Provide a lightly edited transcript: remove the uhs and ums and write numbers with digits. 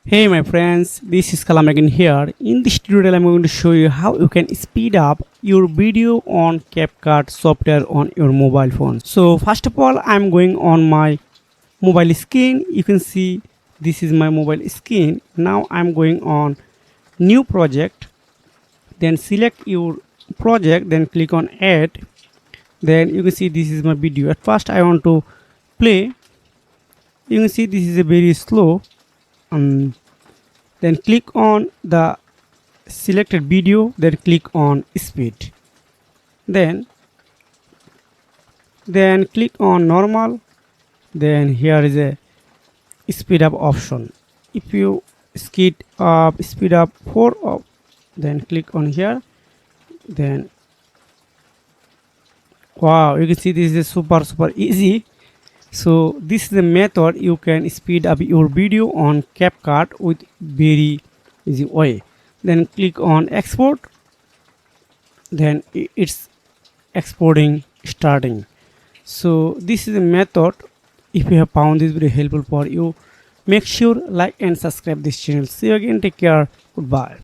Hey my friends, this is Kalam again here. In this tutorial I'm going to show you how you can speed up your video on CapCut software on your mobile phone. So first of all I'm going on my mobile screen. You can see this is my mobile screen. Now I'm going on new project, then select your project, then click on add. Then you can see this is my video. At first I want to play. You can see this is a very slow. Then click on the selected video, then click on speed, then click on normal. Then here is a speed up option. If you speed up 4 up, then click on here. Then wow, you can see this is super easy. So this is the method you can speed up your video on CapCut with very easy way. Then click on export. Then it's exporting starting. So this is the method. If you have found this very helpful for you, make sure like and subscribe this channel. See you again. Take care. Goodbye.